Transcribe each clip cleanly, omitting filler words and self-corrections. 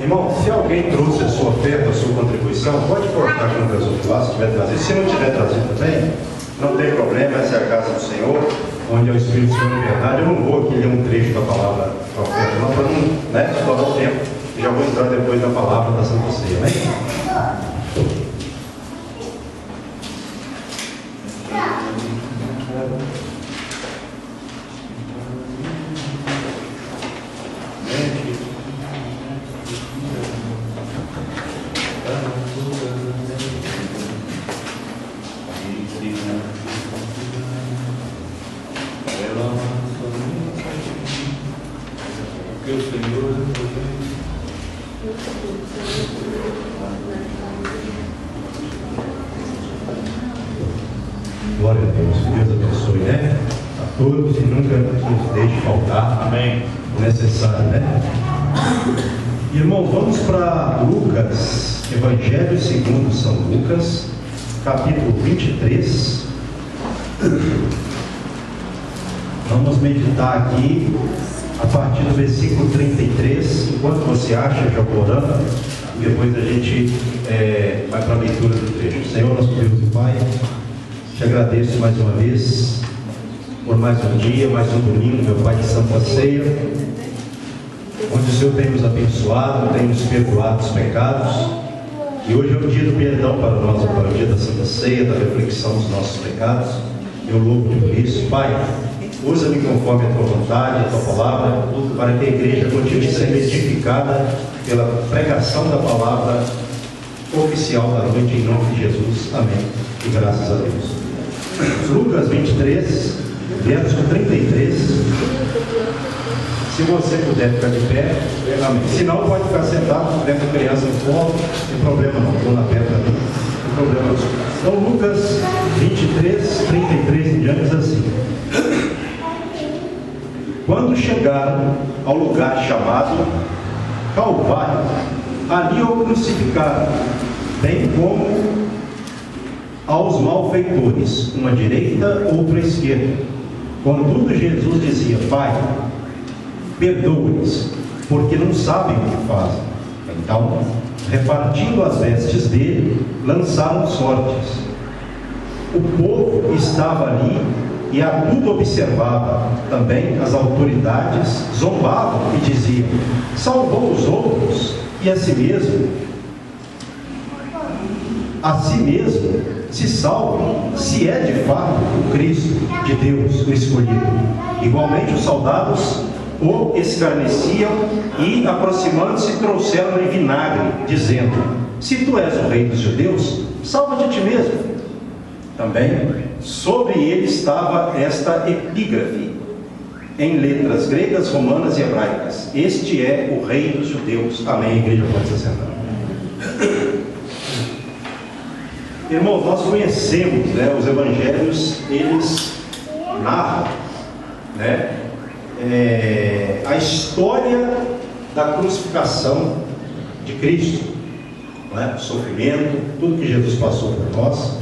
Irmão, se alguém trouxe a sua oferta, a sua contribuição, pode colocar junto às outras lá, se tiver trazido. Se não tiver trazido também, não tem problema, essa é a casa do Senhor, onde é o Espírito Santo de verdade. Eu não vou aqui ler um trecho da palavra da oferta, não, para não estourar o tempo. Já vou entrar depois na palavra da Santa Ceia, amém? Glória a Deus. Deus abençoe, né? A todos e nunca nos deixe faltar. Amém. O necessário, né? Irmão, vamos para Lucas, Evangelho segundo São Lucas, capítulo 23. Vamos meditar aqui a partir do versículo 33. Enquanto você acha, já vou orando, e depois a gente vai para a leitura do trecho. Senhor, nosso Deus e Pai, te agradeço mais uma vez por mais um dia, mais um domingo, meu Pai, de Santa Ceia, onde o Senhor tem nos abençoado, tem nos perdoado os pecados. E hoje é o dia do perdão para nós, para o dia da Santa Ceia, da reflexão dos nossos pecados. Eu louvo-te por isso. Pai, usa-me conforme a tua vontade, a tua palavra, para que a igreja continue sendo edificada pela pregação da palavra oficial da noite, em nome de Jesus. Amém. E graças a Deus. Lucas 23, verso 33. Se você puder ficar de pé, amém. Se não, pode ficar sentado, se tiver com criança no colo, não tem problema não, estou na pé para mim, não tem problema não. Então, Lucas 23, 33 em diante diz assim: quando chegaram ao lugar chamado Calvário, ali o crucificaram, bem como aos malfeitores, uma à direita, outra à esquerda. Contudo, Jesus dizia: Pai, perdoa-lhes, porque não sabem o que fazem. Então, repartindo as vestes dele, lançaram sortes. O povo estava ali e a tudo observava. Também as autoridades zombavam e diziam: salvou os outros e a si mesmo se salve, se é de fato o Cristo de Deus, o escolhido. Igualmente os soldados o escarneciam e, aproximando-se, trouxeram-lhe vinagre, dizendo: se tu és o rei dos judeus, salva-te a ti mesmo. Também sobre ele estava esta epígrafe, em letras gregas, romanas e hebraicas: este é o rei dos judeus. Amém. A igreja pode se assentar. Irmãos, nós conhecemos, os evangelhos, eles narram, a história da crucificação de Cristo, o sofrimento, tudo que Jesus passou por nós.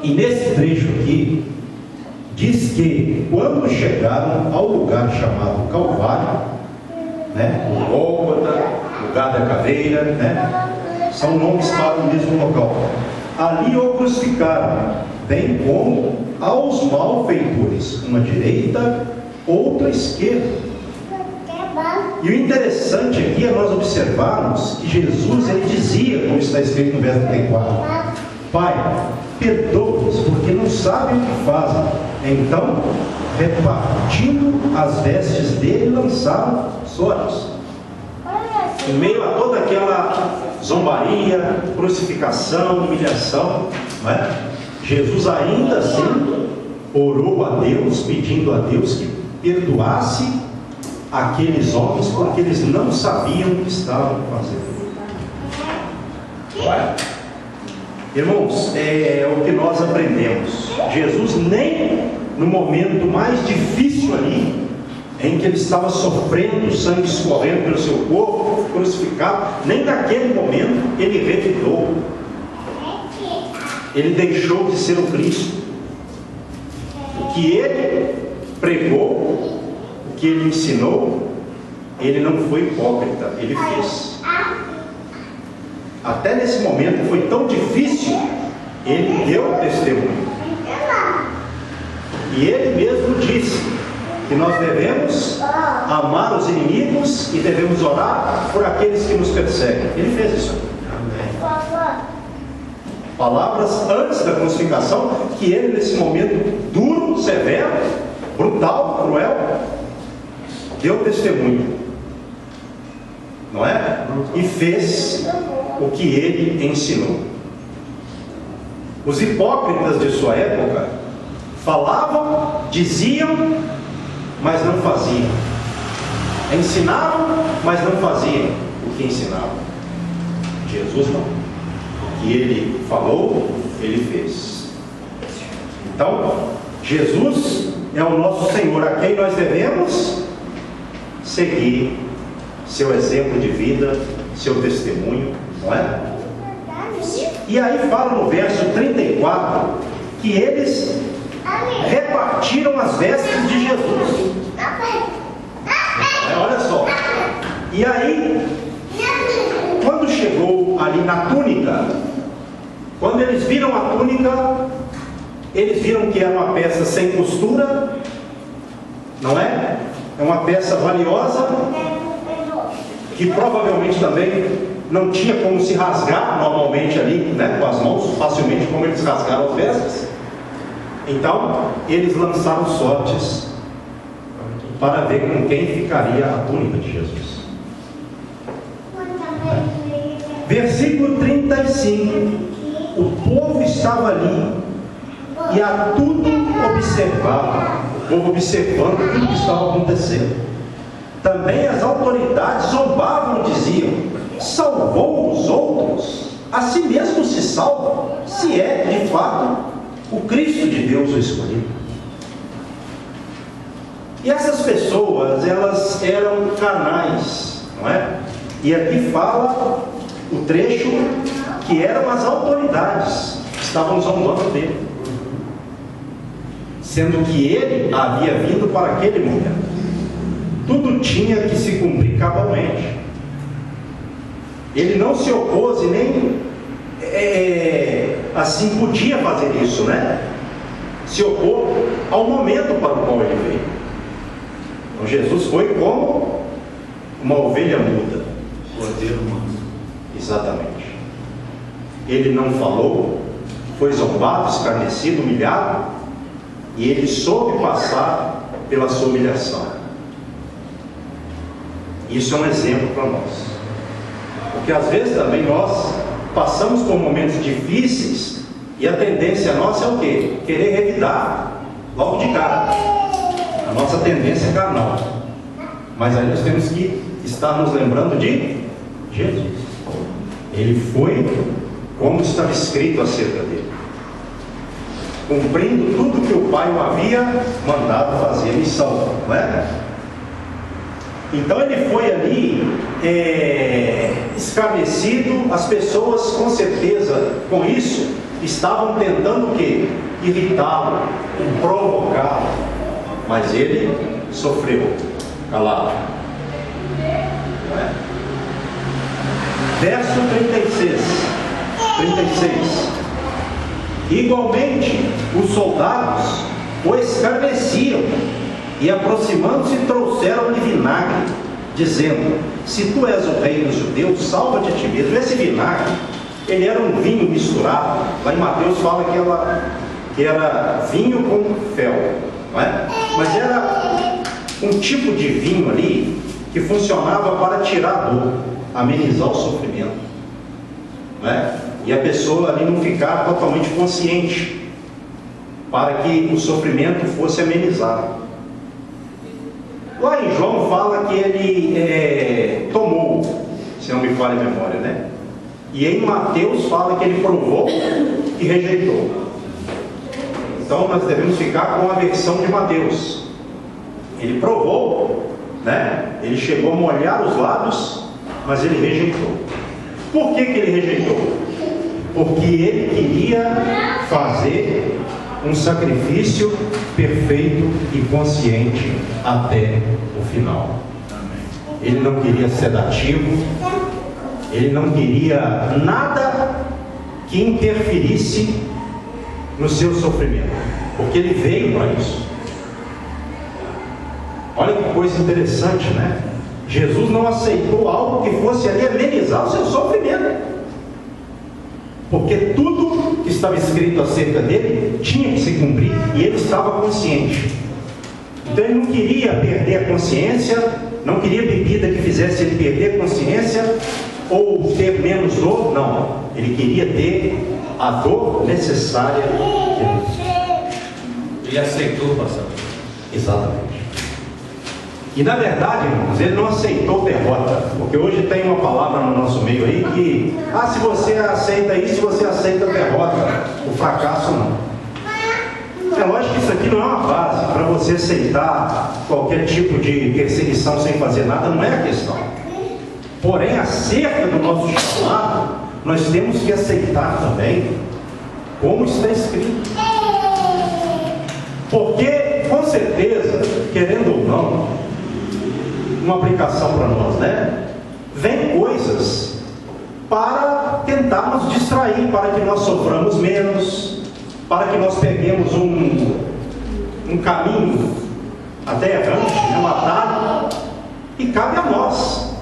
E nesse trecho aqui diz que quando chegaram ao lugar chamado Calvário, o Gólgota, lugar da caveira, são nomes para o mesmo local. Ali o crucificaram, bem como aos malfeitores, uma à direita, outra à esquerda. E o interessante aqui é nós observarmos que Jesus, ele dizia, como está escrito no verso 34, Pai, perdoa-os, porque não sabem o que fazem. Então, repartindo as vestes dele, lançaram sortes. Em meio a toda aquela zombaria, crucificação, humilhação, Jesus ainda assim orou a Deus, pedindo a Deus que perdoasse aqueles homens, porque eles não sabiam o que estavam fazendo. Irmãos, é o que nós aprendemos. Jesus, nem no momento mais difícil ali, em que ele estava sofrendo, sangue escorrendo pelo seu corpo, crucificado, nem naquele momento ele revidou. Ele deixou de ser o Cristo. O que ele pregou, o que ele ensinou, ele não foi hipócrita, ele fez. Até nesse momento foi tão difícil, ele deu testemunho. E ele mesmo disse que nós devemos amar os inimigos e devemos orar por aqueles que nos perseguem. Ele fez isso. Palavras antes da crucificação, que ele nesse momento duro, severo, brutal, cruel, deu testemunho, não é? E fez o que ele ensinou. Os hipócritas de sua época falavam, diziam, mas não faziam. Ensinavam, mas não faziam o que ensinavam. Jesus não. O que ele falou, ele fez. Então, Jesus é o nosso Senhor, a quem nós devemos seguir seu exemplo de vida, seu testemunho, não é? E aí fala no verso 34 que eles repartiram as vestes de Jesus. Olha só. E aí, quando chegou ali na túnica, quando eles viram a túnica, eles viram que era uma peça sem costura, não é? É uma peça valiosa, que provavelmente também não tinha como se rasgar normalmente ali, né, com as mãos, facilmente como eles rasgaram as vestes. Então, eles lançaram sortes para ver com quem ficaria a túnica de Jesus. Versículo 35. O povo estava ali e a tudo observava. O povo observando tudo que estava acontecendo. Também as autoridades zombavam e diziam: salvou os outros, a si mesmo se salva, se é de fato o Cristo de Deus o escolhido. E essas pessoas, elas eram carnais, não é? E aqui fala o trecho que eram as autoridades que estavam zombando dele, sendo que ele havia vindo para aquele momento. Tudo tinha que se cumprir cabalmente. Ele não se opôs e nem assim podia fazer isso, né? Se opôs ao momento para o qual ele veio. Então Jesus foi como uma ovelha muda, cordeiro manso. Exatamente. Ele não falou, foi zombado, escarnecido, humilhado, e ele soube passar pela sua humilhação. Isso é um exemplo para nós, porque às vezes também nós passamos por momentos difíceis e a tendência nossa é o quê? Querer revidar logo de cara. A nossa tendência é carnal, mas aí nós temos que estar nos lembrando de Jesus. Ele foi como estava escrito acerca dele, cumprindo tudo que o Pai o havia mandado fazer, missão, não é? Então ele foi ali escarnecido. As pessoas com certeza com isso estavam tentando o quê? Irritá-lo, provocá-lo, mas ele sofreu calado, não é? Verso 36. Igualmente os soldados o escarneciam e, aproximando-se, trouxeram-lhe vinagre, dizendo: se tu és o rei dos judeus, salva-te a ti mesmo. Esse vinagre, ele era um vinho misturado. Lá em Mateus fala que era vinho com fel, não é? Mas era um tipo de vinho ali que funcionava para tirar a dor, amenizar o sofrimento, não é? E a pessoa ali não ficar totalmente consciente, para que o sofrimento fosse amenizado. Lá em João fala que ele tomou, se não me falha a memória, né? E em Mateus fala que ele provou e rejeitou. Então nós devemos ficar com a versão de Mateus. Ele provou, né? Ele chegou a molhar os lábios, mas ele rejeitou. Por que ele rejeitou? Porque ele queria fazer um sacrifício perfeito e consciente até o final. ele não queria sedativo, ele não queria nada que interferisse no seu sofrimento, porque ele veio para isso. Olha que coisa interessante, né? Jesus não aceitou algo que fosse ali amenizar o seu sofrimento, porque tudo que estava escrito acerca dele tinha que se cumprir, e ele estava consciente. Então ele não queria perder a consciência, não queria bebida que fizesse ele perder a consciência ou ter menos dor, não. Ele queria ter a dor necessária de Deus. Ele aceitou, pastor. Exatamente. E na verdade, irmãos, ele não aceitou derrota, porque hoje tem uma palavra no nosso meio aí que, se você aceita isso, você aceita a derrota, o fracasso não. É lógico que isso aqui não é uma base para você aceitar qualquer tipo de perseguição sem fazer nada, não é a questão. Porém, acerca do nosso chamado, nós temos que aceitar também como está escrito. Porque, com certeza, querendo ou não, uma aplicação para nós, né? Vem coisas para tentar nos distrair, para que nós soframos menos, para que nós peguemos um caminho até errante, um atalho, e cabe a nós.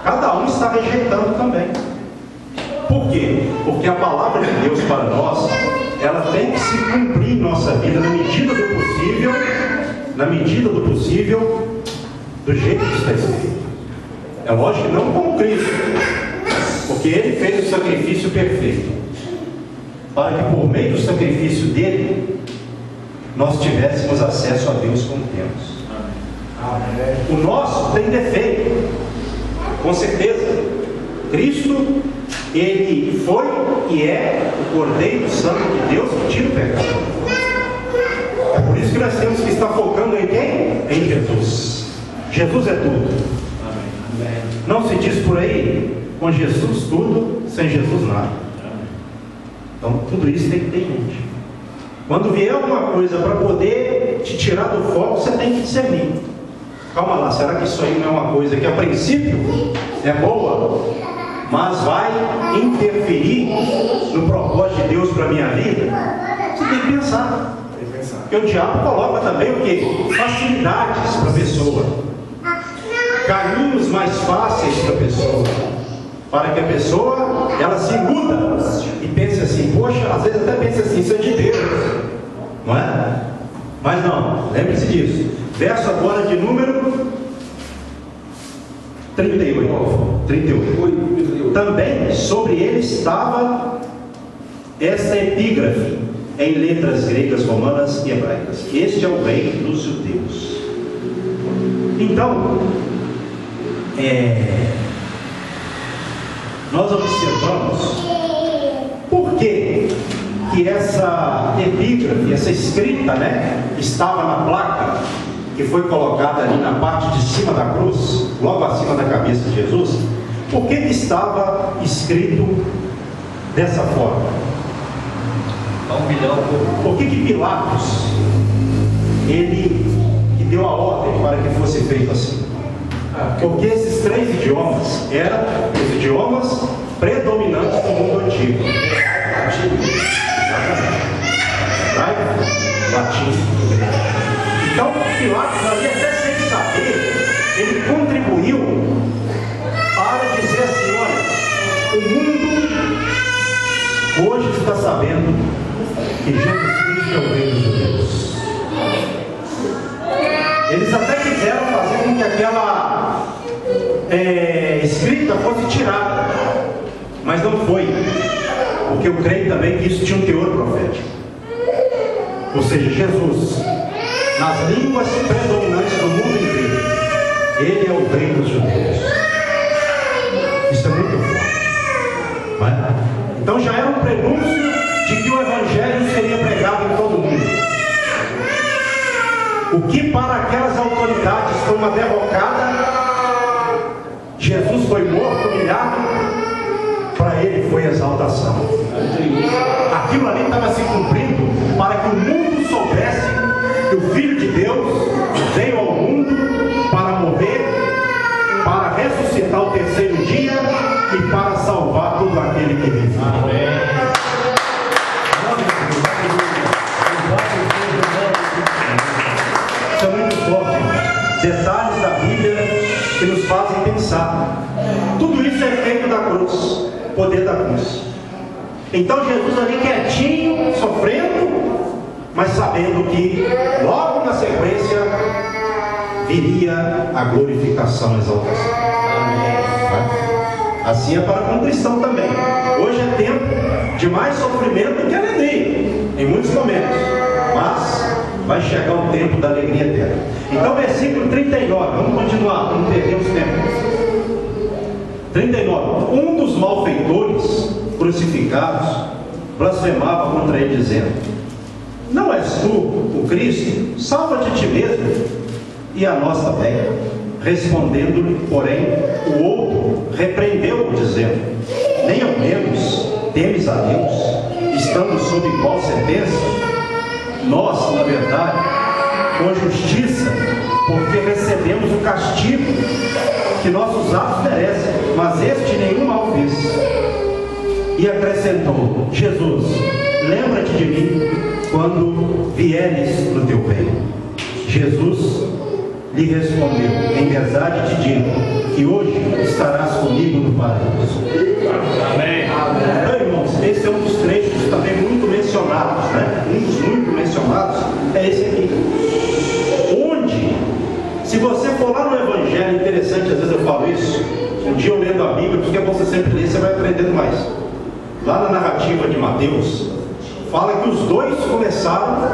Cada um está rejeitando também. Por quê? Porque a palavra de Deus para nós, ela tem que se cumprir em nossa vida na medida do possível, do jeito que está escrito. É lógico que não com Cristo, porque Ele fez o sacrifício perfeito, para que por meio do sacrifício dele, nós tivéssemos acesso a Deus como temos. O nosso tem defeito, com certeza. Cristo, Ele foi e é o Cordeiro Santo de Deus que tira o pecado. É por isso que nós temos que estar focando em quem? Em Jesus. Jesus é tudo. Não se diz por aí, com Jesus tudo, sem Jesus nada. Então tudo isso tem que ter em mente. Quando vier alguma coisa para poder te tirar do foco, você tem que discernir. Calma lá, será que isso aí não é uma coisa que a princípio é boa, mas vai interferir no propósito de Deus para a minha vida? Você tem que pensar. Porque o diabo coloca também o quê? Facilidades para a pessoa, caminhos mais fáceis para a pessoa, para que a pessoa ela se iluda e pense assim, poxa, às vezes até pensa assim, isso é de Deus, não é? Mas não, lembre-se disso. Verso agora de número 38. Também sobre ele estava esta epígrafe em letras gregas, romanas e hebraicas: este é o rei dos judeus. Então, nós observamos por que essa epígrafe, essa escrita, né, estava na placa que foi colocada ali na parte de cima da cruz, logo acima da cabeça de Jesus. Por que estava escrito dessa forma? Por que Pilatos, ele que deu a ordem para que fosse feito assim? Porque esses três idiomas eram os idiomas predominantes do mundo antigo: latim, então Pilatos, ali até sem saber, ele contribuiu para dizer assim: olha, o mundo hoje está sabendo que Jesus Cristo é o rei dos judeus. Eles até quiseram fazer com que aquela escrita fosse tirada, mas não foi, porque eu creio também que isso tinha um teor profético. Ou seja, Jesus, nas línguas predominantes do mundo inteiro, ele é o rei dos judeus. Isso é muito forte, não é? Então já era um prenúncio de que o evangelho seria pregado em todo o mundo. O que para aquelas autoridades foi uma derrocada, Jesus foi morto, humilhado, para ele foi exaltação. Aquilo ali estava se cumprindo para que o mundo soubesse que o Filho de Deus veio ao mundo para morrer, para e para salvar todo aquele que vive. Amém. Isso é muito forte. Detalhes da Bíblia que nos fazem pensar. Tudo isso é feito da cruz, poder da cruz. Então Jesus ali quietinho, sofrendo, mas sabendo que logo na sequência viria a glorificação, a exaltação. Amém. Assim é para com o cristão também. Hoje é tempo de mais sofrimento do que alegria, em muitos momentos, mas vai chegar o tempo da alegria eterna. Então, versículo 39, vamos continuar, não perdemos tempo. 39. Um dos malfeitores crucificados blasfemava contra ele, dizendo: não és tu o Cristo? Salva-te a ti mesmo e a nós também. Respondendo-lhe, porém, o outro repreendeu-o, dizendo: nem ao menos temes a Deus, estando sob igual sentença? Nós, na verdade, com justiça, porque recebemos o castigo que nossos atos merecem, mas este nenhum mal fez. E acrescentou: Jesus, lembra-te de mim quando vieres no teu reino. Jesus lhe respondeu: em verdade te digo que hoje estarás comigo no paraíso. Amém. Então, irmãos, esse é um dos trechos também muito mencionados, né? Um dos muito mencionados é esse aqui, onde, se você for lá no Evangelho, interessante, às vezes eu falo isso, um dia eu lendo a Bíblia, porque é bom você sempre ler, você vai aprendendo mais. Lá na narrativa de Mateus, fala que os dois começaram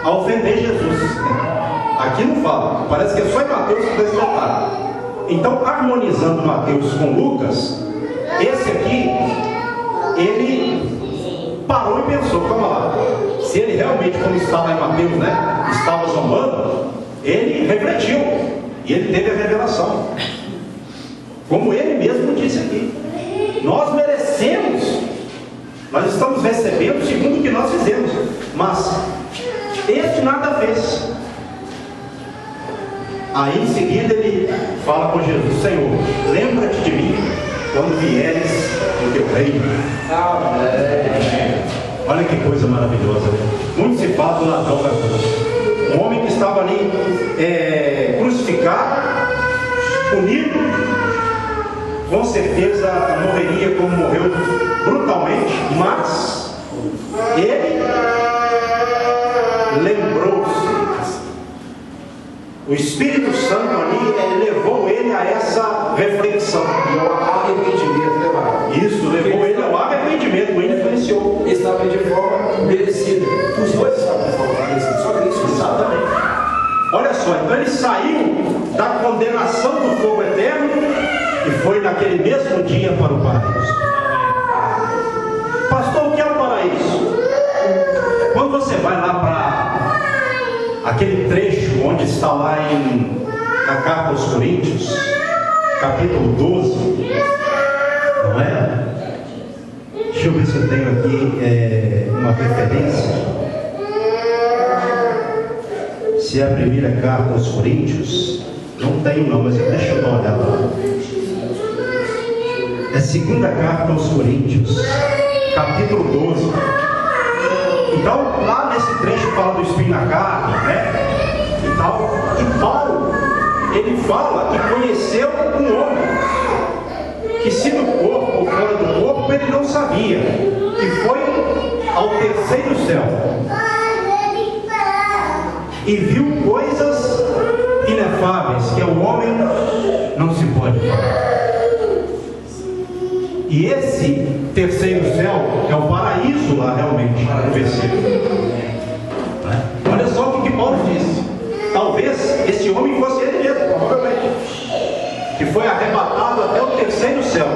a ofender Jesus. Aqui não fala, parece que é só em Mateus que está esse detalhe. Então, harmonizando Mateus com Lucas, esse aqui, ele parou e pensou: calma lá, se ele realmente, como está lá em Mateus, né, estava zombando, ele refletiu e ele teve a revelação, como ele mesmo disse aqui: nós merecemos, nós estamos recebendo segundo o que nós fizemos, mas este nada fez. Aí em seguida ele fala com Jesus: Senhor, lembra-te de mim quando vieres no teu reino. Olha que coisa maravilhosa, né? Muito se fala do ladrão da cruz, um homem que estava ali crucificado, punido, com certeza morreria como morreu brutalmente, mas ele lembrou-se. O Espírito Santo ali levou ele a essa reflexão. E ao arrependimento. Isso, levou ele ao arrependimento. Ele influenciou. Estava de forma merecida. Os dois estavam de forma merecida. Só que isso. Exatamente. Olha só, então ele saiu da condenação do fogo eterno e foi naquele mesmo dia para o paraíso. Pastor, o que é o paraíso? Quando você vai lá para aquele trecho onde está lá na carta aos Coríntios, capítulo 12, não é? Deixa eu ver se eu tenho aqui uma referência. Se é a primeira carta aos Coríntios, não tenho não, mas deixa eu dar uma olhada lá. É a segunda carta aos Coríntios, capítulo 12. Então, lá nesse trecho fala do espinho na carne, né? E tal. E Paulo, ele fala que conheceu um homem que, se no corpo ou fora do corpo, ele não sabia, que foi ao terceiro céu e viu coisas inefáveis que ao homem não se pode falar. E esse terceiro céu é o paraíso lá realmente, no versículo. Olha só o que Paulo disse. Talvez esse homem fosse ele mesmo, provavelmente, que foi arrebatado até o terceiro céu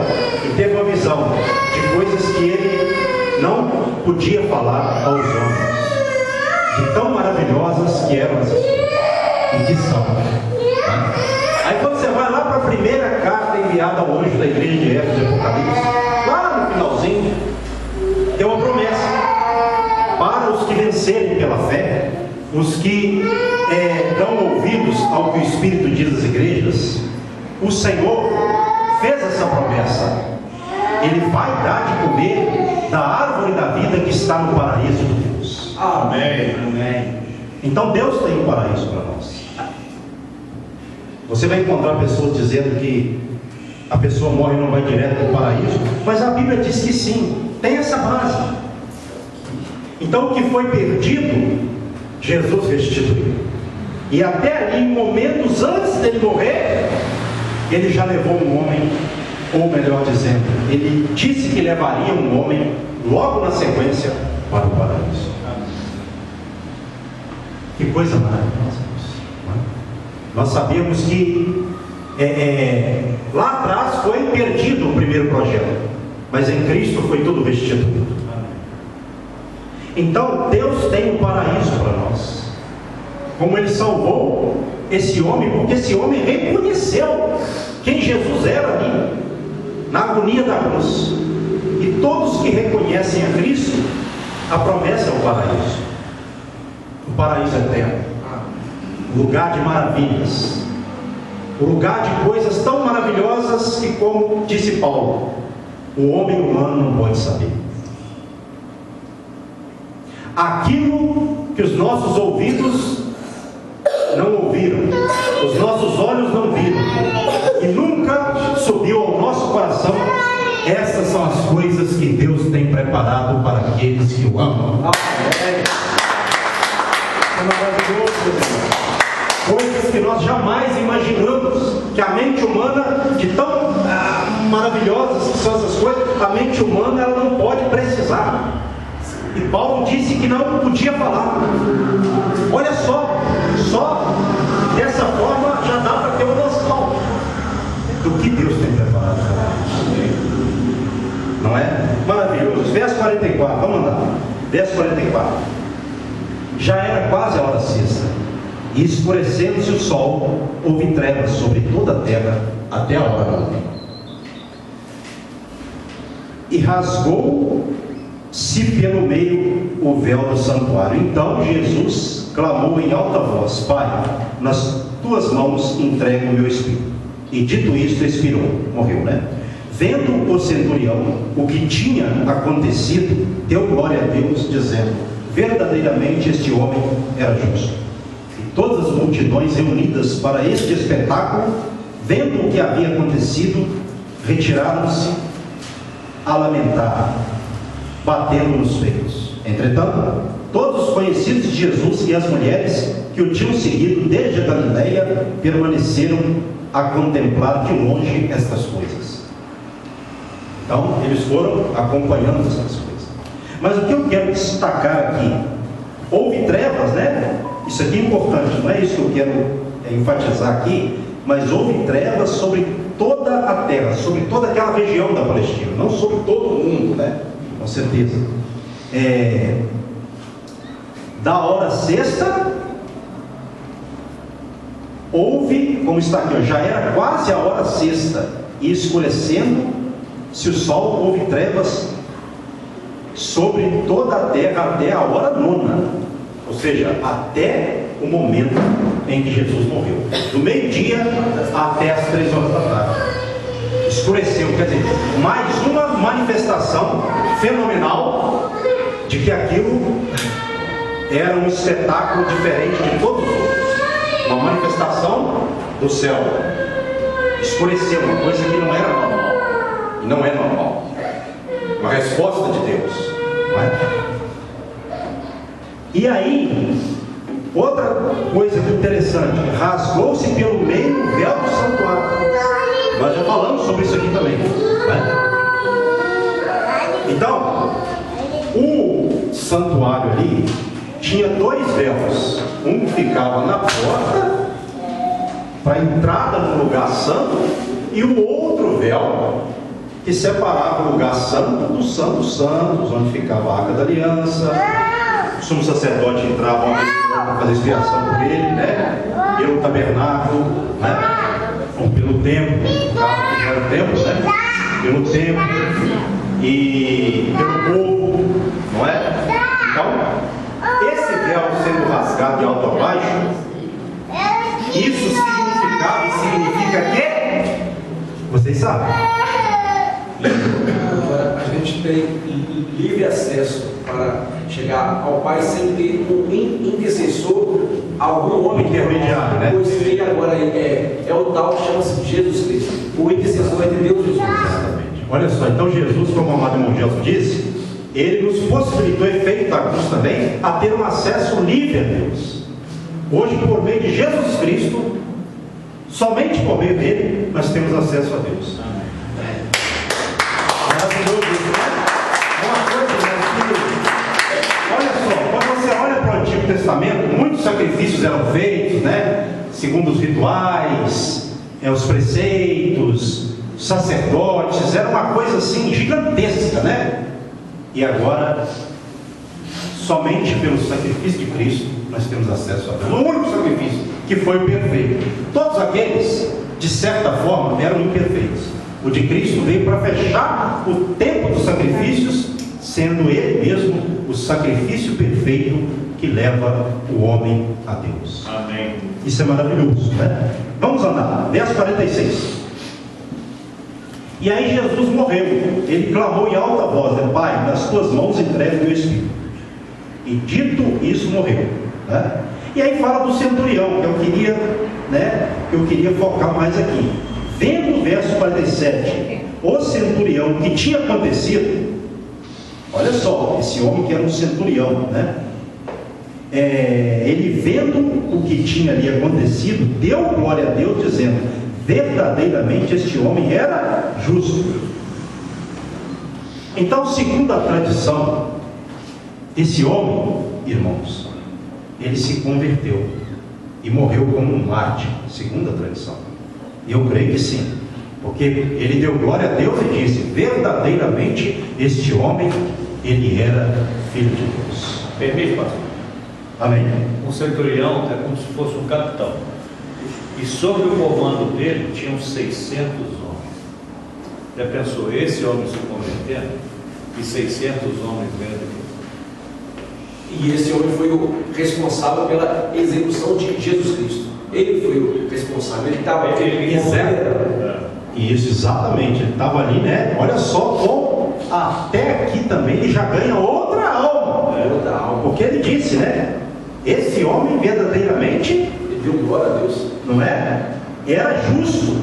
e teve uma visão de coisas que ele não podia falar aos homens, de tão maravilhosas que eram essas coisas e que são. Aí quando você vai lá para a primeira carta enviada ao anjo da igreja de Éfeso, Apocalipse, lá no finalzinho, tem uma promessa para os que vencerem pela fé, os que dão ouvidos ao que o Espírito diz às igrejas. O Senhor fez essa essa promessa: Ele vai dar de comer da árvore da vida que está no paraíso de Deus. Amém. Amém. Então Deus tem um paraíso para nós. Você vai encontrar pessoas dizendo que a pessoa morre e não vai direto para o paraíso, mas a Bíblia diz que sim, tem essa base. Então o que foi perdido, Jesus restituiu. E até ali, momentos antes dele morrer, ele já levou um homem, ou melhor dizendo, ele disse que levaria um homem logo na sequência para o paraíso. Que coisa maravilhosa isso, não é? Nós sabemos que lá atrás foi perdido o primeiro projeto, mas em Cristo foi tudo restituído. Então Deus tem um paraíso para nós. Como Ele salvou esse homem, porque esse homem reconheceu quem Jesus era ali, na agonia da cruz. E todos que reconhecem a Cristo, a promessa é o paraíso. O paraíso eterno, o lugar de maravilhas, o lugar de coisas tão maravilhosas que, como disse Paulo, o homem humano não pode saber. Aquilo que os nossos ouvidos não ouviram, os nossos olhos não viram, e nunca subiu ao nosso coração, essas são as coisas que Deus tem preparado para aqueles que o amam. É maravilhoso, coisas que nós jamais imaginamos, que a mente humana, de tão maravilhosas que são essas coisas, a mente humana ela não pode precisar. E Paulo disse que não podia falar. Olha só dessa forma já dá para ter uma noção do que Deus tem preparado para nós. Não é? Maravilhoso. Verso 44, vamos andar. Verso 44. Já era quase a hora sexta, e escurecendo-se o sol, houve trevas sobre toda a terra até a hora nona. E rasgou-se pelo meio o véu do santuário. Então Jesus clamou em alta voz: Pai, nas tuas mãos entrego o meu espírito. E dito isto, expirou, morreu, né? Vendo o centurião o que tinha acontecido, deu glória a Deus, dizendo: verdadeiramente este homem era justo. E todas as multidões reunidas para este espetáculo, vendo o que havia acontecido, retiraram-se a lamentar, batendo nos peitos. Entretanto, todos os conhecidos de Jesus e as mulheres que o tinham seguido desde a Galileia permaneceram a contemplar de longe estas coisas. Então, eles foram acompanhando essas coisas. Mas o que eu quero destacar aqui, houve trevas, né? Isso aqui é importante, não é isso que eu quero enfatizar aqui, mas houve trevas sobre toda a terra, sobre toda aquela região da Palestina, não sobre todo o mundo, né? Com certeza. Da hora sexta, houve, como está aqui, já era quase a hora sexta, e escurecendo-se o sol, houve trevas sobre toda a terra até a hora nona, ou seja, até o momento em que Jesus morreu, do meio-dia até as 3 horas da tarde. Escureceu, quer dizer, mais uma manifestação fenomenal de que aquilo era um espetáculo diferente de todos os outros, uma manifestação do céu. Escureceu, uma coisa que não era normal, e não é normal, uma resposta de Deus, não é? E aí, outra coisa interessante, rasgou-se pelo meio o véu do santuário. Nós já falamos sobre isso aqui também, né? Então, o santuário ali tinha 2 véus, um que ficava na porta para a entrada no lugar santo, e o outro véu que separava o lugar santo dos santos santos, onde ficava a Arca da Aliança. O sumo sacerdote entrava uma vez por ano para fazer expiação por ele, né? Pelo tabernáculo, né? Ou pelo templo, no caso que era o templo, né? Pelo templo e pelo povo, não é? Então, esse véu sendo rasgado de alto a baixo, isso significava e significa que você Vocês sabem? Agora, a gente tem livre acesso para chegar ao Pai sem ter um intercessor, algum homem intermediário, né? Pois quem agora é o tal que chama-se Jesus Cristo, o intercessor entre Deus e Jesus. Exatamente. Olha só, então Jesus, como o amado irmão Gelson disse, ele nos possibilitou, efeito da cruz também, a ter um acesso livre a Deus. Hoje, por meio de Jesus Cristo, somente por meio dele, nós temos acesso a Deus. Maravilhoso isso, né? É uma coisa que, olha só, quando você olha para o Antigo Testamento, muitos sacrifícios eram feitos, né? Segundo os rituais, os preceitos, os sacerdotes, era uma coisa assim gigantesca, né? E agora, somente pelo sacrifício de Cristo, nós temos acesso a Deus. O único sacrifício que foi o perfeito. Todos aqueles, de certa forma, eram imperfeitos. O de Cristo veio para fechar o tempo dos sacrifícios, sendo Ele mesmo o sacrifício perfeito que leva o homem a Deus. Amém. Isso é maravilhoso, né? Vamos andar. Verso 46. E aí Jesus morreu. Ele clamou em alta voz, né? Pai, nas tuas mãos entrego o meu espírito. E dito isso, morreu, né? E aí fala do centurião, que eu queria focar mais aqui. Vendo o verso 47, o centurião, que tinha acontecido, olha só, esse homem que era um centurião, né? Ele vendo o que tinha ali acontecido, deu glória a Deus, dizendo: verdadeiramente este homem era justo. Então, segundo a tradição, esse homem, irmãos, ele se converteu e morreu como um mártir, segundo a tradição. E eu creio que sim, porque ele deu glória a Deus e disse: verdadeiramente este homem, ele era filho de Deus. Permite, pastor? Amém. Um centurião é como se fosse um capitão. E sobre o comando dele tinham 600 homens. Já pensou, esse homem se convertendo e 600 homens vendo? E esse homem foi o responsável pela execução de Jesus Cristo. Ele foi o responsável. Ele estava Isso, exatamente. Ele estava ali, né? Olha só como até aqui também ele já ganha outra alma. Outra alma. Porque ele disse, né? Esse homem verdadeiramente, Ele deu glória a Deus. não é? Era justo.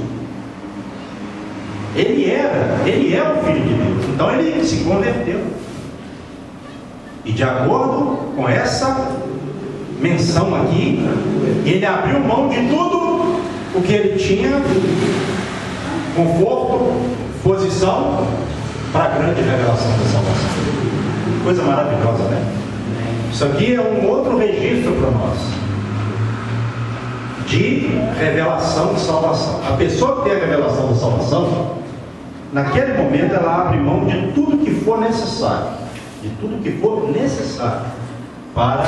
Ele é o Filho de Deus. Então ele se converteu. E de acordo com essa menção aqui, ele abriu mão de tudo o que ele tinha, conforto, posição, para a grande revelação da salvação. Coisa maravilhosa, né? Isso aqui é um outro registro para nós de revelação de salvação. A pessoa que tem a revelação da salvação, naquele momento ela abre mão de tudo que for necessário, para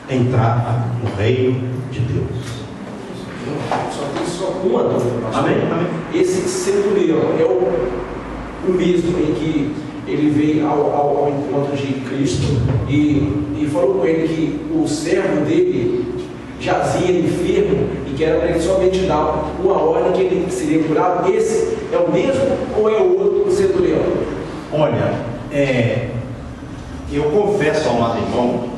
entrar no reino de Deus. Só tem só uma dúvida, pastor. Amém? Amém. Esse centurião é o mesmo em que ele veio ao encontro de Cristo e falou com ele que o servo dele jazia enfermo e que era para ele somente dar uma ordem que ele seria curado. Esse é o mesmo ou é o outro centurião? Olha, eu confesso ao amado irmão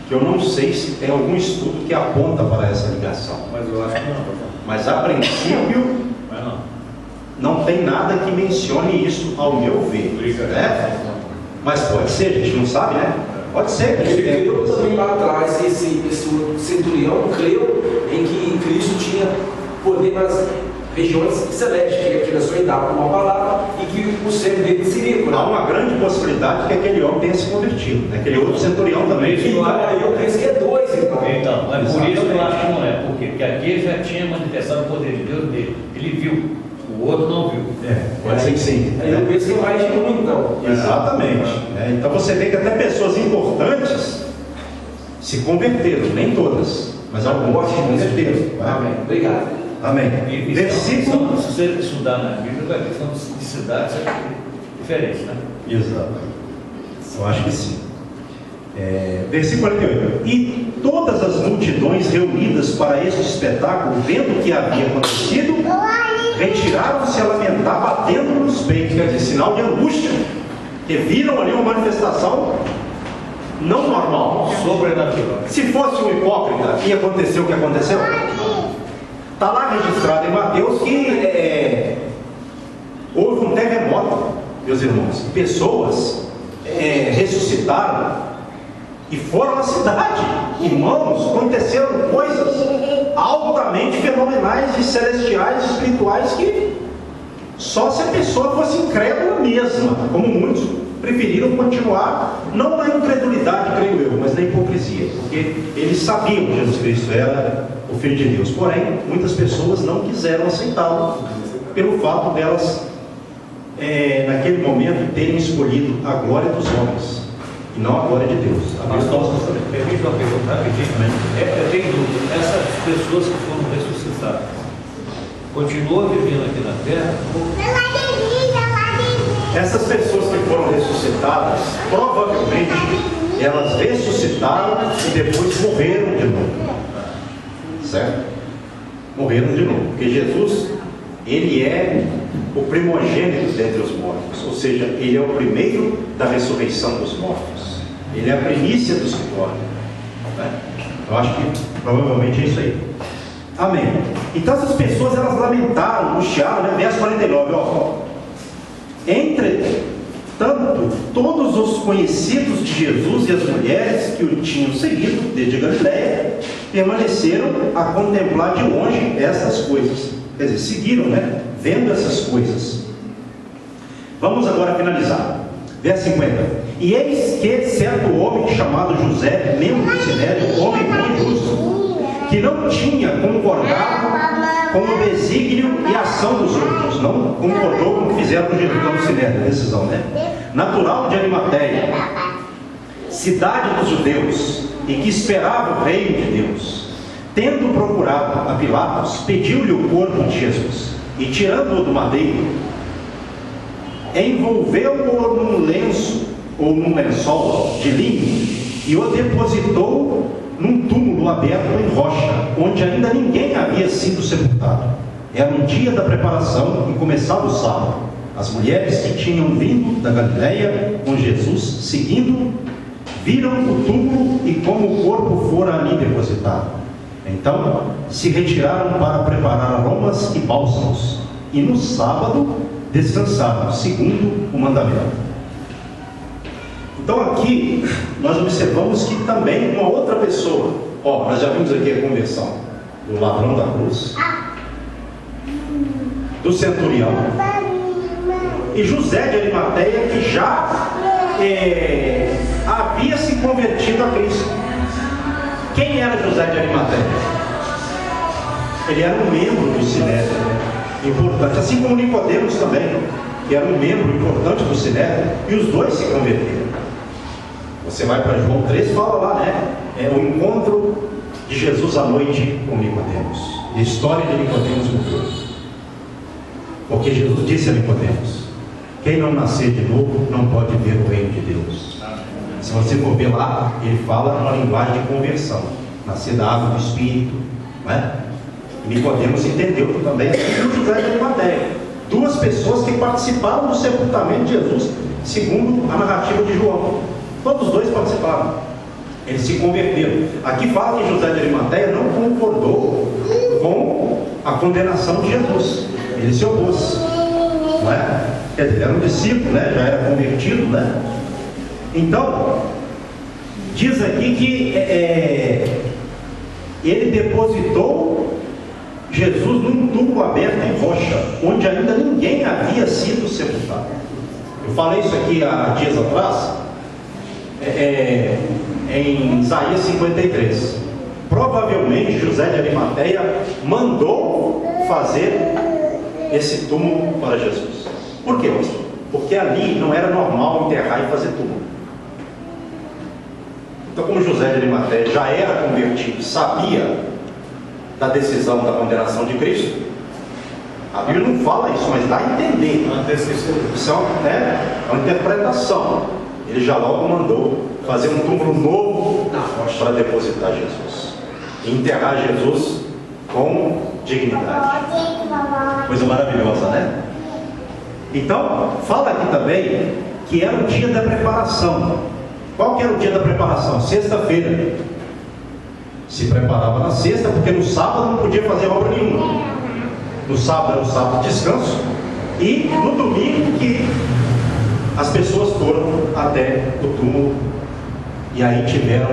que eu não sei se tem algum estudo que aponta para essa ligação. Mas eu acho que não. Mas a princípio não tem nada que mencione isso, ao meu ver, né? Mas pode ser, a gente não sabe, né? Pode ser que Ele creu também lá atrás, esse centurião creu em que Cristo tinha poder nas regiões celestes, que ele só ia dar uma palavra e que o servo dele seria há curado. uma grande possibilidade que aquele homem tenha se convertido, né? Aquele outro centurião também. Então, aí eu penso que é dois, então. Então, é por isso que eu acho que não é. Por quê? Porque aqui ele já tinha manifestado o poder de Deus dele. Ele viu, o outro não viu. Pode ser que sim. Aí eu penso que é mais de um, então. Exatamente. Então você vê que até pessoas importantes se converteram, nem todas, mas algumas se converteram. Amém. Obrigado. Amém. Versículo. Se você estudar na Bíblia, vai ver que são de cidades diferentes, né? Exatamente. Eu acho que sim. Versículo 48. E todas as multidões reunidas para este espetáculo, vendo o que havia acontecido, retiraram-se a lamentar, batendo nos peitos, quer dizer, sinal de angústia, que viram ali uma manifestação não normal, sobrenatural. Se fosse um hipócrita, ia acontecer o que aconteceu? Está lá registrado em Mateus que houve um terremoto, meus irmãos. Pessoas ressuscitaram e foram à cidade. Irmãos, aconteceram coisas altamente fenomenais e celestiais, espirituais, que só se a pessoa fosse incrédula mesma, como muitos preferiram continuar, não na incredulidade, creio eu, mas na hipocrisia, porque eles sabiam que Jesus Cristo era o Filho de Deus. Porém, muitas pessoas não quiseram aceitá-lo, pelo fato delas, naquele momento, terem escolhido a glória dos homens e não a glória de Deus. Permite uma pergunta rapidinho? Tem dúvida. Essas pessoas que foram ressuscitadas continuam vivendo aqui na terra? Essas pessoas que foram ressuscitadas, provavelmente, elas ressuscitaram e depois morreram de novo. Certo? Morreram de novo. Porque Jesus, ele é o primogênito dentre os mortos. Ou seja, ele é o primeiro da ressurreição dos mortos. Ele é a primícia dos que dormem. Né? Eu acho que provavelmente é isso aí. Amém. Então essas pessoas, elas lamentaram, angustiaram, né? Verso 49, ó. Entretanto, todos os conhecidos de Jesus e as mulheres que o tinham seguido desde Galiléia permaneceram a contemplar de longe essas coisas. Quer dizer, seguiram, né? Vendo essas coisas. Vamos agora finalizar. Verso 50. E eis que certo homem chamado José, membro do Sinédrio, homem bom e justo, que não tinha concordado com o desígnio e ação dos outros, não concordou com o que fizeram com Jesus no Sinédrio, decisão, né? Natural de Arimateia, cidade dos judeus, e que esperava o reino de Deus, tendo procurado a Pilatos, pediu-lhe o corpo de Jesus, e tirando-o do madeiro, envolveu-o num lenço ou num lençol de linho e o depositou num túmulo aberto em rocha, onde ainda ninguém havia sido sepultado. Era um dia da preparação e começava o sábado. As mulheres que tinham vindo da Galiléia com Jesus, seguindo, viram o túmulo e como o corpo fora ali depositado. Então se retiraram para preparar aromas e bálsamos, e no sábado descansaram, segundo o mandamento. Então aqui nós observamos que também uma outra pessoa, nós já vimos aqui a conversão do ladrão da cruz, do centurião e José de Arimateia, que já havia se convertido a Cristo. Quem era José de Arimateia? Ele era um membro do Sinédrio, importante, assim como Nicodemos também, que era um membro importante do Sinédrio, e os dois se converteram. Você vai para João 3, fala lá, né? É o encontro de Jesus à noite com Nicodemos. A história de Nicodemos mudou. Porque Jesus disse a Nicodemos: quem não nascer de novo não pode ver o reino de Deus. Se você for ver lá, ele fala numa linguagem de conversão, nascer da água do Espírito, não é? E Nicodemos entendeu também, assim, o José de Arimateia. Duas pessoas que participaram do sepultamento de Jesus, segundo a narrativa de João. Todos dois participaram. Eles se converteram. Aqui fala que José de Arimateia não concordou com a condenação de Jesus. Ele se opôs. Não é? Quer dizer, era um discípulo, né? Já era convertido, né? Então, diz aqui que ele depositou Jesus num túmulo aberto em rocha, onde ainda ninguém havia sido sepultado. Eu falei isso aqui há dias atrás, em Isaías 53. Provavelmente José de Arimateia mandou fazer esse túmulo para Jesus. Por quê, pastor? Porque ali não era normal enterrar e fazer túmulo. Então, como José de Arimateia já era convertido, sabia da decisão da condenação de Cristo, a Bíblia não fala isso, mas dá a entender. Isso é uma interpretação. Ele já logo mandou fazer um túmulo novo na rocha para depositar Jesus e enterrar Jesus com dignidade. Coisa maravilhosa, né? Então, fala aqui também que era o dia da preparação. Qual que era o dia da preparação? Sexta-feira. Se preparava na sexta, porque no sábado não podia fazer obra nenhuma. No sábado era o sábado de descanso. E no domingo que as pessoas foram até o túmulo. E aí tiveram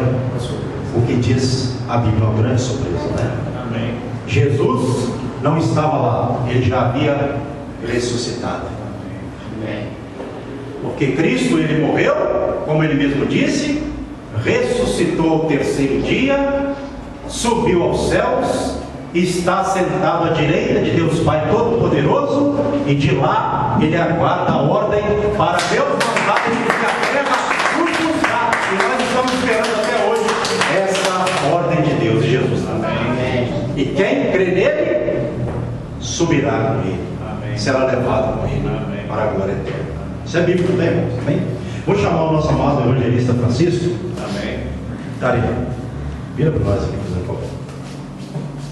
o que diz a Bíblia, uma grande surpresa, né? Amém. Jesus não estava lá, ele já havia ressuscitado. Amém. Porque Cristo, ele morreu, como ele mesmo disse, ressuscitou ao terceiro dia, subiu aos céus, está sentado à direita de Deus Pai Todo-Poderoso, e de lá ele aguarda a ordem para Deus mandar ele que a terra nos buscar. E nós estamos esperando até hoje essa ordem de Deus, Jesus também. E quem crê nele, subirá com ele, Amém. será levado com ele, Amém. para a glória eterna. Isso é bíblico também, irmãos. Amém? Vou chamar o nosso amado evangelista Francisco. Amém. Tari, vira para nós aqui, por favor.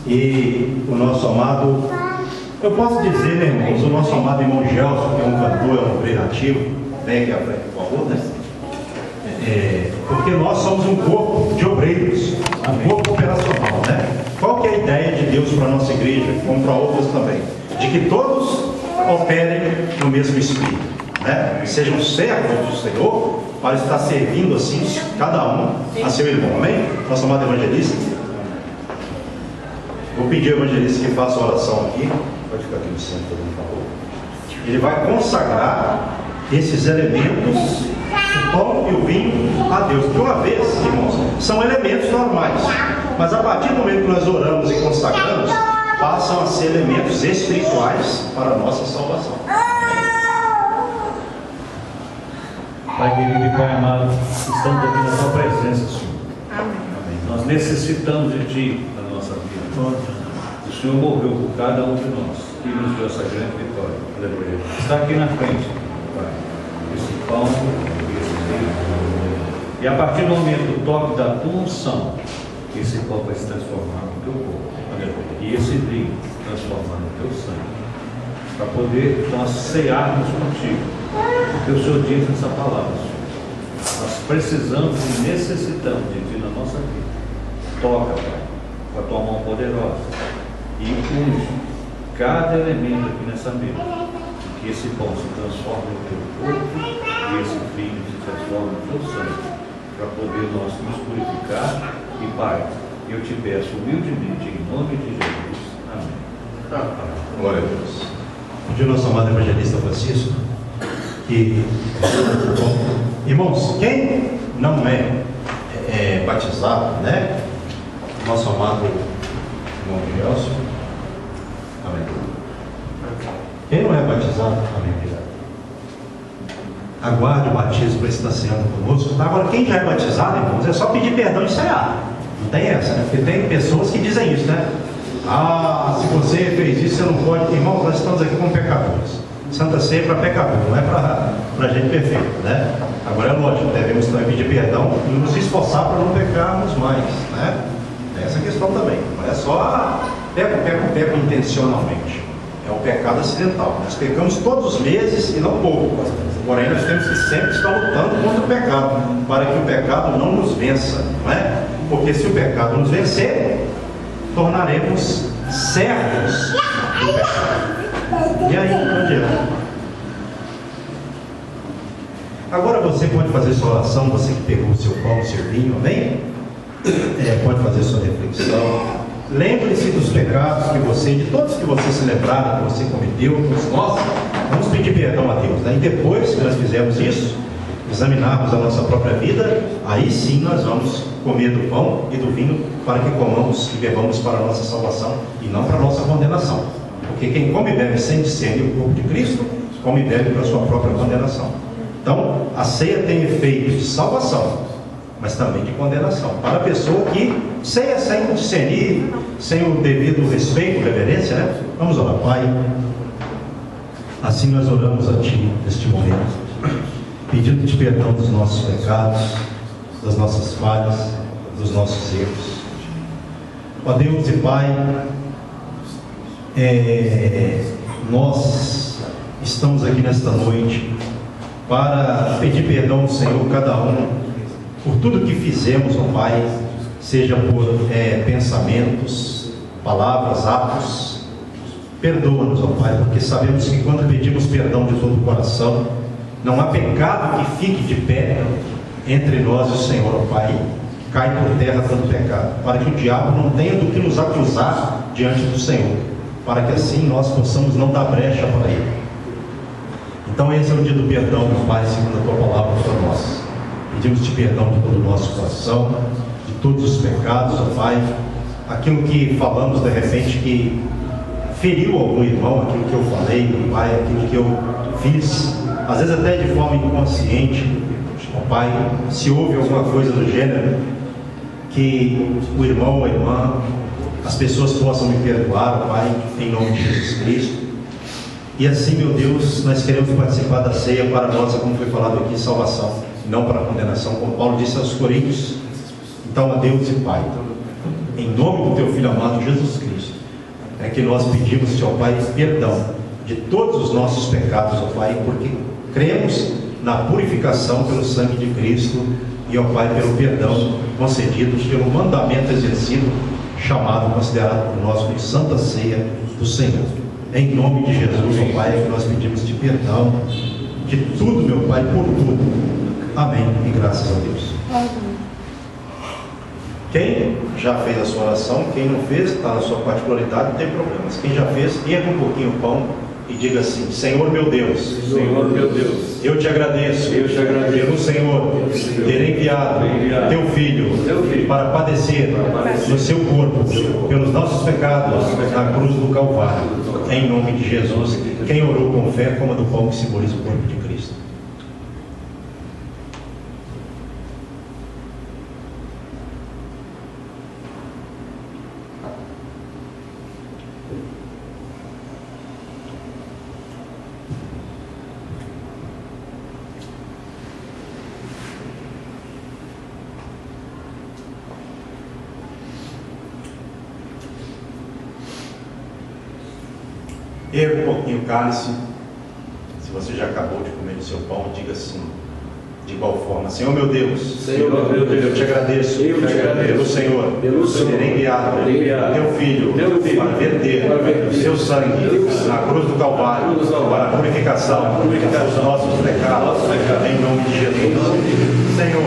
E o nosso amado, eu posso dizer, né, irmãos, o nosso amado irmão Gelson, que é um cantor, é um operativo, vem aqui à frente, por favor, né? Porque nós somos um corpo de obreiros, um corpo operacional, né? Qual que é a ideia de Deus para a nossa igreja, como para outras também? De que todos operem no mesmo espírito, né? Sejam servos do Senhor, para estar servindo assim, cada um a seu irmão, amém? Nosso amado evangelista. Vou pedir ao evangelista que faça a oração aqui. Pode ficar aqui no centro, por favor. Ele vai consagrar esses elementos, o pão e o vinho, a Deus. De uma vez, irmãos, são elementos normais. Mas a partir do momento que nós oramos e consagramos, passam a ser elementos espirituais para a nossa salvação. Pai querido e Pai amado, estamos aqui na tua presença, Senhor. Amém. Nós necessitamos de Ti na nossa vida. O Senhor morreu por cada um de nós e nos deu essa grande vitória. Aleluia. Está aqui na frente, Pai, esse pão e esse vinho. E a partir do momento do toque da tua unção, esse pão vai se transformar no teu corpo. Aleluia. E esse vinho transformar no teu sangue. Para poder nós cearmos contigo. Porque o Senhor diz nessa palavra, Senhor. Nós precisamos e necessitamos de Ti na nossa vida. Toca, Pai, com a Tua mão poderosa. E unge cada elemento aqui nessa mesa. Que esse pão se transforme no Teu corpo e esse vinho se transforme no Teu sangue. Para poder nós nos purificar. E, Pai, eu te peço humildemente, em nome de Jesus. Amém. Glória a Deus. Pedir ao nosso amado evangelista Francisco que, irmãos, quem não é batizado, né? Nosso amado irmão Gelson, amém. Quem não é batizado, amém. Aguarde o batismo para estar sendo conosco. Agora, quem já é batizado, irmãos, é só pedir perdão e cear. Não tem essa, né? Porque tem pessoas que dizem isso, né? Ah, se você fez isso, você não pode. Irmãos, nós estamos aqui como pecadores. Santa Ceia é para pecador, não é para gente perfeita, né? Agora é lógico, devemos também pedir perdão e nos esforçar para não pecarmos mais, né? Tem essa questão também. Não é só peco intencionalmente. É o pecado acidental. Nós pecamos todos os meses e não pouco. Porém, nós temos que sempre estar lutando contra o pecado, para que o pecado não nos vença, não é? Porque se o pecado nos vencer, tornaremos servos do pecado. E aí, onde é? Agora você pode fazer sua oração, você que pegou o seu pão, o seu vinho, amém? Pode fazer sua reflexão. Lembre-se dos pecados que você, de todos que você se lembrava, que você cometeu, todos nós, vamos pedir perdão a Deus, né? E depois que nós fizermos isso, examinarmos a nossa própria vida, aí sim nós vamos comer do pão e do vinho para que comamos e bebamos para a nossa salvação e não para a nossa condenação. Porque quem come e bebe sem discernir o corpo de Cristo, come e bebe para a sua própria condenação. Então, a ceia tem efeitos de salvação, mas também de condenação. Para a pessoa que ceia sem discernir, sem o devido respeito, reverência, né? Vamos orar, Pai. Assim nós oramos a Ti neste momento, pedindo-te perdão dos nossos pecados, das nossas falhas, dos nossos erros. Ó Deus e Pai, Nós estamos aqui nesta noite para pedir perdão ao Senhor, cada um, por tudo que fizemos, ó Pai, seja por pensamentos, palavras, atos. Perdoa-nos, ó Pai, porque sabemos que quando pedimos perdão de todo o coração, não há pecado que fique de pé entre nós e o Senhor, ó Pai. Cai por terra todo pecado, para que o diabo não tenha do que nos acusar diante do Senhor, para que assim nós possamos não dar brecha para ele. Então esse é o dia do perdão, meu Pai, segundo a Tua palavra para nós. Pedimos-te perdão de todo o nosso coração, de todos os pecados, ó Pai, aquilo que falamos de repente que feriu algum irmão, aquilo que eu falei, meu Pai, aquilo que eu fiz, às vezes até de forma inconsciente, ó Pai, se houve alguma coisa do gênero, que o irmão ou a irmã, as pessoas possam me perdoar, ó Pai, em nome de Jesus Cristo. E assim, meu Deus, nós queremos participar da ceia para nós, como foi falado aqui, salvação, não para condenação, como Paulo disse aos Coríntios. Então, a Deus e Pai, em nome do Teu Filho amado Jesus Cristo, é que nós pedimos-te, ó Pai, perdão de todos os nossos pecados, ó Pai, porque cremos na purificação pelo sangue de Cristo e, ó Pai, pelo perdão concedido, pelo mandamento exercido, chamado, considerado por nós como Santa Ceia do Senhor. Em nome de Jesus, ó Pai, é que nós pedimos-te perdão de tudo, meu Pai, por tudo. Amém e graças a Deus. Quem já fez a sua oração, quem não fez, está na sua particularidade, não tem problemas. Quem já fez, erga um pouquinho o pão e diga assim: Senhor meu Deus, Senhor meu Deus, eu te agradeço, pelo Senhor ter enviado teu filho para padecer no seu corpo pelos nossos pecados na cruz do Calvário. Em nome de Jesus, quem orou com fé, coma do pão que simboliza o corpo de Cristo. Erga um pouquinho o cálice. Se você já acabou de comer o seu pão, diga assim, de igual forma: Senhor meu Deus, Senhor meu Deus, eu te agradeço, pelo Senhor ter enviado teu filho para verter o seu sangue na cruz do Calvário para a purificação dos nossos pecados, em nome de Jesus. Senhor,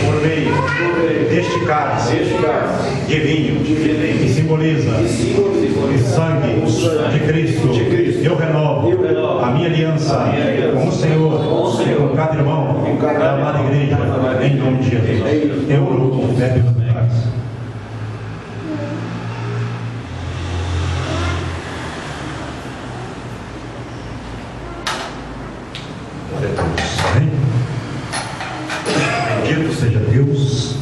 por meio deste cálice de vinho que simboliza o sangue de Cristo, eu renovo a minha aliança com o Senhor e com cada irmão da amada igreja, em nome de Jesus. Eu oro com fé pelo cálice. Glória a Deus. Amém? Bendito seja Deus.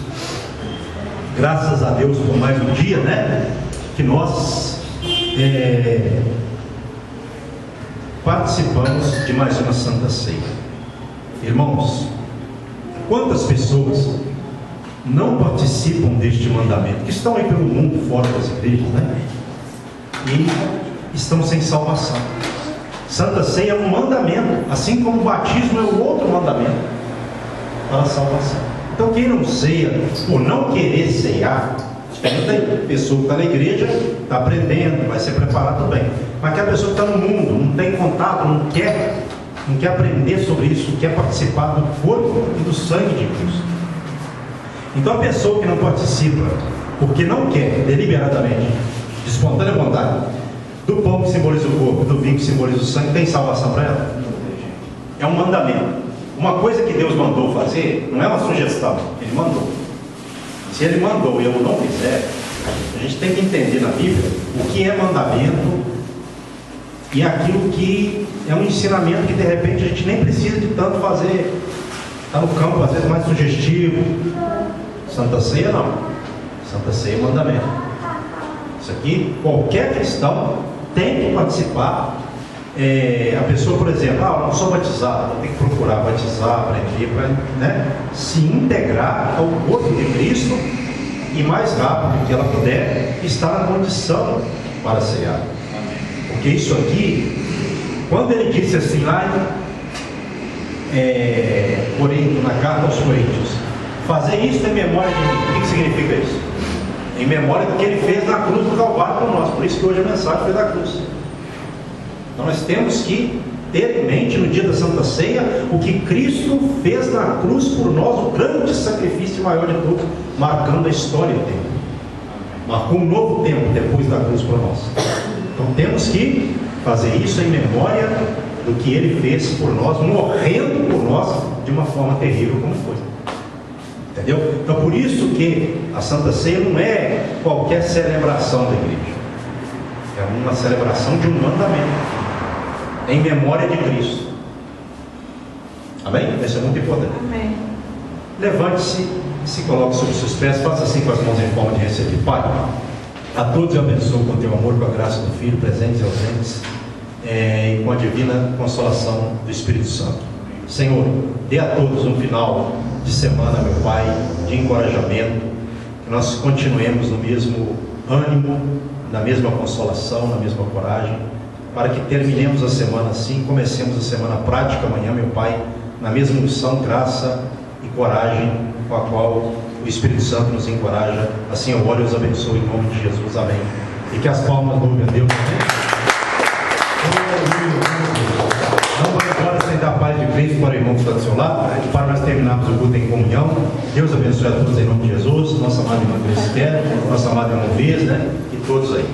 Graças a Deus por mais um dia, né? Que nós participamos de mais uma Santa Ceia. Irmãos, quantas pessoas não participam deste mandamento, que estão aí pelo mundo, fora das igrejas, né? E estão sem salvação. Santa Ceia é um mandamento, assim como o batismo é o outro mandamento para a salvação. Então quem não ceia, por não querer ceiar, tem pessoa que está na igreja, está aprendendo, vai ser preparado bem, mas que a pessoa que está no mundo, não tem contato, não quer aprender sobre isso, quer participar do corpo e do sangue de Cristo. Então a pessoa que não participa, porque não quer, deliberadamente, de espontânea vontade, do pão que simboliza o corpo, do vinho que simboliza o sangue, tem salvação para ela? É um mandamento. Uma coisa que Deus mandou fazer, não é uma sugestão, Ele mandou. Se Ele mandou e eu não fizer, a gente tem que entender na Bíblia o que é mandamento e aquilo que é um ensinamento que de repente a gente nem precisa de tanto fazer. Está no campo, às vezes mais sugestivo. Santa Ceia não. Santa Ceia é mandamento. Isso aqui, qualquer cristão tem que participar. A pessoa, por exemplo, eu não sou batizado, tem que procurar batizar, aprender, para se integrar ao corpo de Cristo e mais rápido que ela puder estar na condição para ceiar. Porque isso aqui, quando ele disse assim lá em na carta aos Coríntios, fazer isso em memória de mim, o que significa isso? Em memória do que ele fez na cruz do Calvário por nós. Por isso que hoje a mensagem foi da cruz. Então nós temos que ter em mente no dia da Santa Ceia o que Cristo fez na cruz por nós, o grande sacrifício maior de todos, marcando a história dele. Marcou um novo tempo depois da cruz por nós. Então temos que fazer isso em memória do que ele fez por nós, morrendo por nós de uma forma terrível como foi. Entendeu? Então por isso que a Santa Ceia não é qualquer celebração da igreja. É uma celebração de um mandamento em memória de Cristo. Amém? Isso é muito importante. Amém. Levante-se, se coloque sobre os seus pés, faça assim com as mãos em forma de receber. Pai, a todos eu abençoo com o teu amor, com a graça do Filho, presentes e ausentes, e com a divina consolação do Espírito Santo. Senhor, dê a todos um final de semana, meu Pai, de encorajamento, que nós continuemos no mesmo ânimo, na mesma consolação, na mesma coragem, para que terminemos a semana assim, comecemos a semana prática amanhã, meu Pai, na mesma unção, graça e coragem com a qual o Espírito Santo nos encoraja. Assim eu oro e os abençoo em nome de Jesus, amém. E que as palmas louvem a Deus, não vai embora sem dar a paz de Cristo para o irmão que está do seu lado, para nós terminarmos o culto em comunhão. Deus abençoe a todos em nome de Jesus, nossa amada irmã Cristina, nossa amada irmã Viz, e todos aí.